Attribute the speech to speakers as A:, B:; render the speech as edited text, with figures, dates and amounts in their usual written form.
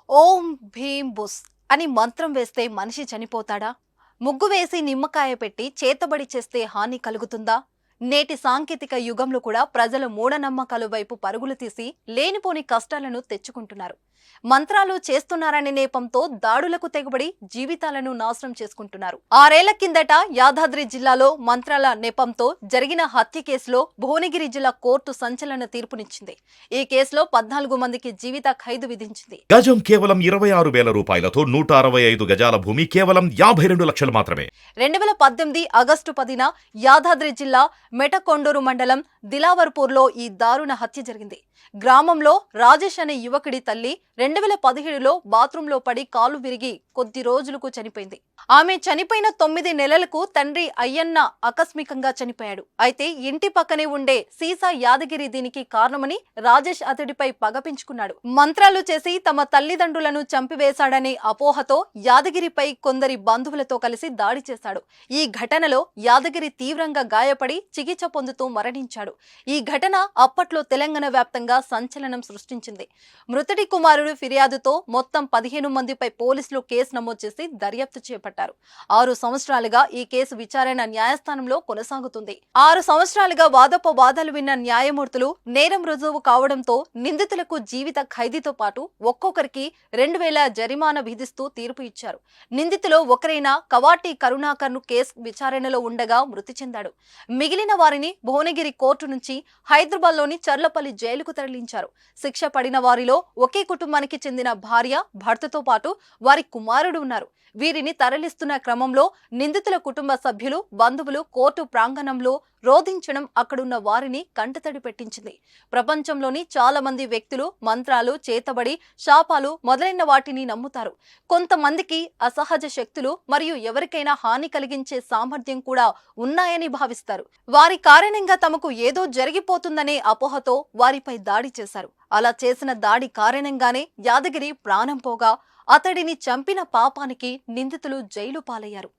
A: ఓం భీం బుస్ అని మంత్రం వేస్తే మనిషి చనిపోతాడా? ముగ్గు వేసి నిమ్మకాయ పెట్టి చేతబడి చేస్తే హాని కలుగుతుందా? నేటి సాంకేతిక యుగంలో కూడా ప్రజలు మూఢనమ్మకాల వైపు పరుగులు తీసి లేనిపోని కష్టాలను తెచ్చుకుంటున్నారు. మంత్రాలు చేస్తున్నారనే నేపంతో దాడులకు తెగబడి జీవితాలను నాశనం చేసుకుంటున్నారు. 6 ఏళ్ల కిందట యాదాద్రి జిల్లాలో మంత్రాల నెపంతో జరిగిన హత్య కేసులో భువనగిరి జిల్లా కోర్టు సంచలన తీర్పునిచ్చింది. ఈ కేసులో 14 మందికి జీవిత ఖైదు విధించింది.
B: గజం కేవలం 26,000 రూపాయలతో 165 గజాల భూమి కేవలం 52 లక్షలు మాత్రమే.
A: 2018 ఆగస్టు 10న యాదాద్రి జిల్లా మెటకొండూరు మండలం దిలావర్పూర్లో ఈ దారుణ హత్య జరిగింది. గ్రామంలో రాజేష్ అనే యువకుడి తల్లి 2017లో బాత్రూంలో పడి కాలు విరిగి కొద్ది రోజులకు చనిపోయింది. ఆమె చనిపోయిన 9 నెలలకు తండ్రి అయ్యన్న ఆకస్మికంగా చనిపోయాడు. అయితే ఇంటి పక్కనే ఉండే సీసా యాదగిరి దీనికి కారణమని రాజేష్ అతడిపై పగ పెంచుకున్నాడు. మంత్రాలు చేసి తమ తల్లిదండ్రులను చంపివేశాడనే అపోహతో యాదగిరిపై కొందరి బంధువులతో కలిసి దాడి చేశాడు. ఈ ఘటనలో యాదగిరి తీవ్రంగా గాయపడి చికిత్స పొందుతూ మరణించాడు. ఈ ఘటన అప్పట్లో తెలంగాణ వ్యాప్తంగా సంచలనం సృష్టించింది. మృతుడి కుమారుడు ఫిర్యాదుతో మొత్తం 15 మందిపై పోలీసులు కేసు నమోదు చేసి దర్యాప్తు చేపట్టారు. 6 సంవత్సరాలుగా ఈ కేసు విచారణ న్యాయస్థానంలో కొనసాగుతుంది. 6 సంవత్సరాలుగా వాదోపవాదాలు విన్న న్యాయమూర్తులు నేరం రుజువు కావడంతో నిందితులకు జీవిత ఖైదీతో పాటు ఒక్కొక్కరికి 2,000 జరిమానా విధిస్తూ తీర్పు ఇచ్చారు. నిందితులు ఒకరైన కవాటి కరుణాకర్ ను కేసు విచారణలో ఉండగా మృతి చెందాడు. మిగిలిన వారిని భువనగిరి కోర్టు నుంచి హైదరాబాద్లోని చర్లపల్లి జైలుకు తరలించారు. శిక్ష పడిన వారిలో ఒకే కుటుంబానికి చెందిన భార్య, భర్తతో పాటు వారి కుమారుడు ఉన్నారు. వీరిని తరలిస్తున్న క్రమంలో నిందితుల కుటుంబ సభ్యులు, బంధువులు కోర్టు ప్రాంగణంలో రోధించడం అక్కడున్న వారిని కంటతడి పెట్టించింది. ప్రపంచంలోని చాలా మంది వ్యక్తులు మంత్రాలు, చేతబడి, శాపాలు మొదలైన వాటిని నమ్ముతారు. కొంతమందికి అసహజ శక్తులు మరియు ఎవరికైనా హాని కలిగించే సామర్థ్యం కూడా ఉన్నాయని భావిస్తారు. వారి కారణంగా తమకు ఏదో జరిగిపోతుందనే అపోహతో వారిపై దాడి చేశారు. అలా చేసిన దాడి కారణంగానే యాదగిరి ప్రాణం పోగా అతడిని చంపిన పాపానికి నిందితులు జైలు పాలయ్యారు.